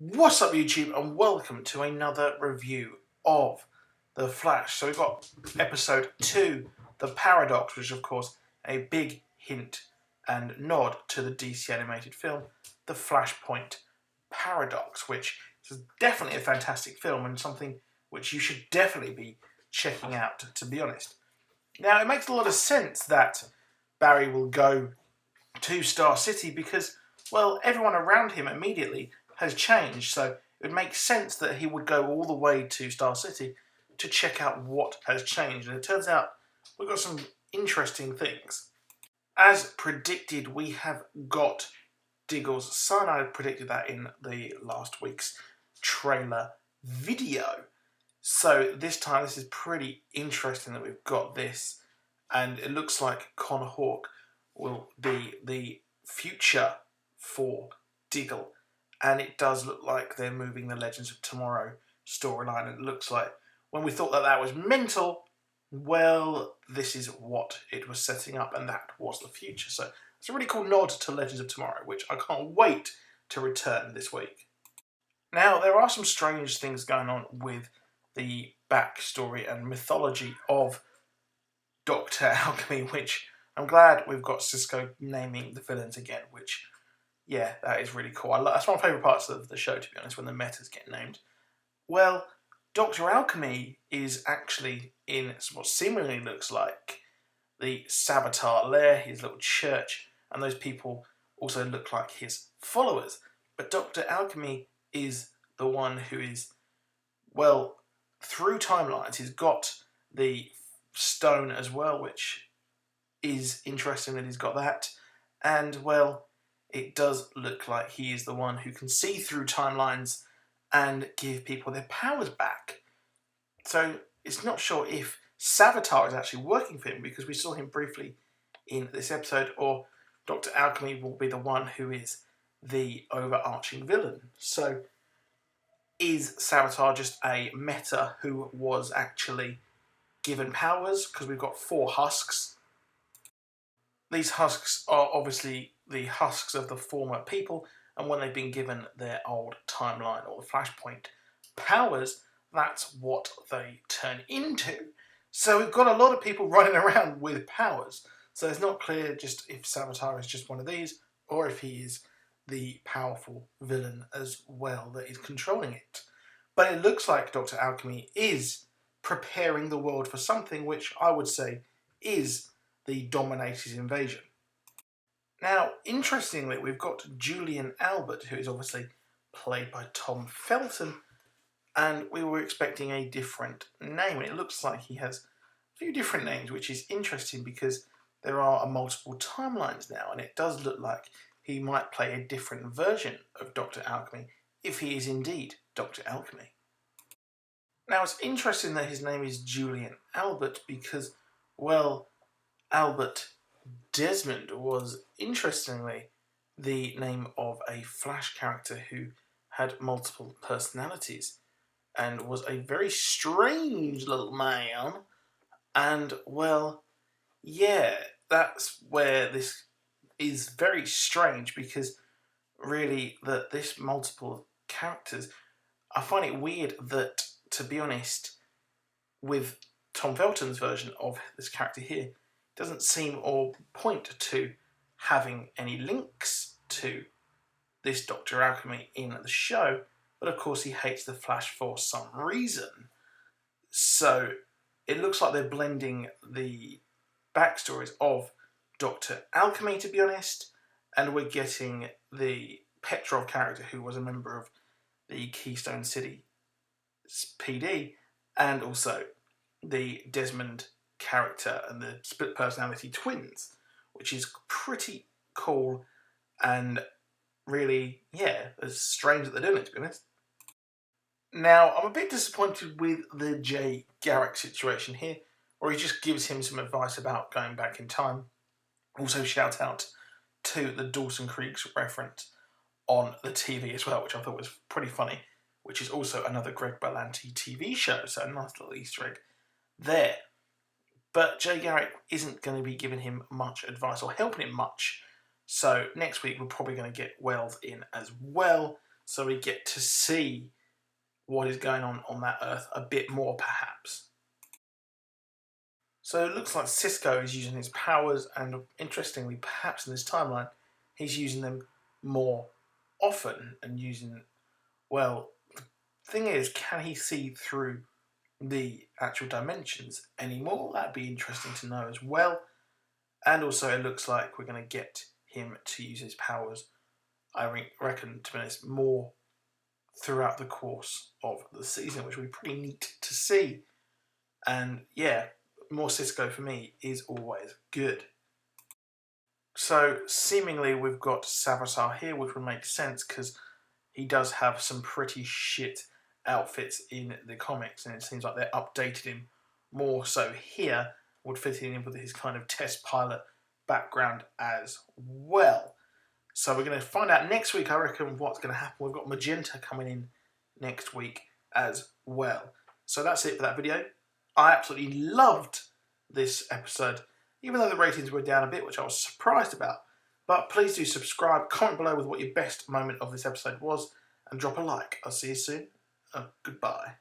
What's up, YouTube, and welcome to another review of The Flash. So we've got episode 2, The Paradox, which is of course a big hint and nod to the DC animated film, The Flashpoint Paradox, which is definitely a fantastic film and something which you should definitely be checking out, to be honest. Now, it makes a lot of sense that Barry will go to Star City because, well, everyone around him immediately has changed, so it would make sense that he would go all the way to Star City to check out what has changed. And it turns out we've got some interesting things. As predicted, we have got Diggle's son. I predicted that in the last week's trailer video. So this time, this is pretty interesting that we've got this. And it looks like Connor Hawke will be the future for Diggle. And it does look like they're moving the Legends of Tomorrow storyline. And it looks like when we thought that was mental, well, this is what it was setting up, and that was the future. So it's a really cool nod to Legends of Tomorrow, which I can't wait to return this week. Now, there are some strange things going on with the backstory and mythology of Dr. Alchemy, which I'm glad we've got Cisco naming the villains again, which, yeah, that is really cool. That's one of my favourite parts of the show, to be honest, when the metas get named. Well, Dr. Alchemy is actually in what seemingly looks like the Savitar lair, his little church, and those people also look like his followers. But Dr. Alchemy is the one who is, well, through timelines, he's got the stone as well, which is interesting that he's got that. And, well, it does look like he is the one who can see through timelines and give people their powers back. So it's not sure if Savitar is actually working for him, because we saw him briefly in this episode, or Dr. Alchemy will be the one who is the overarching villain. So is Savitar just a meta who was actually given powers? Because we've got 4 husks. These husks are obviously the husks of the former people, and when they've been given their old timeline or the Flashpoint powers, that's what they turn into. So we've got a lot of people running around with powers. So it's not clear just if Savitar is just one of these, or if he is the powerful villain as well that is controlling it. But it looks like Dr. Alchemy is preparing the world for something which I would say is the Dominators invasion. Now, interestingly, we've got Julian Albert, who is obviously played by Tom Felton, and we were expecting a different name, and it looks like he has a few different names, which is interesting because there are multiple timelines now, and it does look like he might play a different version of Dr. Alchemy if he is indeed Dr. Alchemy. Now, it's interesting that his name is Julian Albert because, well, Albert Desmond was, interestingly, the name of a Flash character who had multiple personalities and was a very strange little man. And, well, yeah, that's where this is very strange because, really, that this multiple characters, I find it weird that, to be honest, with Tom Felton's version of this character here, doesn't seem or point to having any links to this Dr. Alchemy in the show, but of course he hates the Flash for some reason. So it looks like they're blending the backstories of Dr. Alchemy, to be honest, and we're getting the Petrov character who was a member of the Keystone City PD, and also the Desmond character and the split personality twins, which is pretty cool and really, yeah, it's strange that they're doing it, to be honest. Now, I'm a bit disappointed with the Jay Garrick situation here, where he just gives him some advice about going back in time. Also, shout out to the Dawson Creek's reference on the TV as well, which I thought was pretty funny, which is also another Greg Berlanti TV show, so a nice little Easter egg there. But Jay Garrick isn't going to be giving him much advice or helping him much. So next week we're probably going to get Wells in as well. so we get to see what is going on that Earth a bit more, perhaps. So it looks like Cisco is using his powers, and interestingly, perhaps in this timeline, he's using them more often and using, well, the thing is, can he see through the actual dimensions anymore? That'd be interesting to know as well. And also, it looks like we're going to get him to use his powers, I reckon, to be honest, more throughout the course of the season, which will be pretty neat to see. And yeah, more Cisco for me is always good. So seemingly we've got Savitar here, which would make sense because he does have some pretty shit outfits in the comics, and it seems like they updated him more so here, would fit in with his kind of test pilot background as well. So we're going to find out next week, I reckon, what's going to happen. We've got Magenta coming in next week as well. So that's it for that video. I absolutely loved this episode, even though the ratings were down a bit, which I was surprised about. But please do subscribe, comment below with what your best moment of this episode was, and drop a like. I'll see you soon. Goodbye.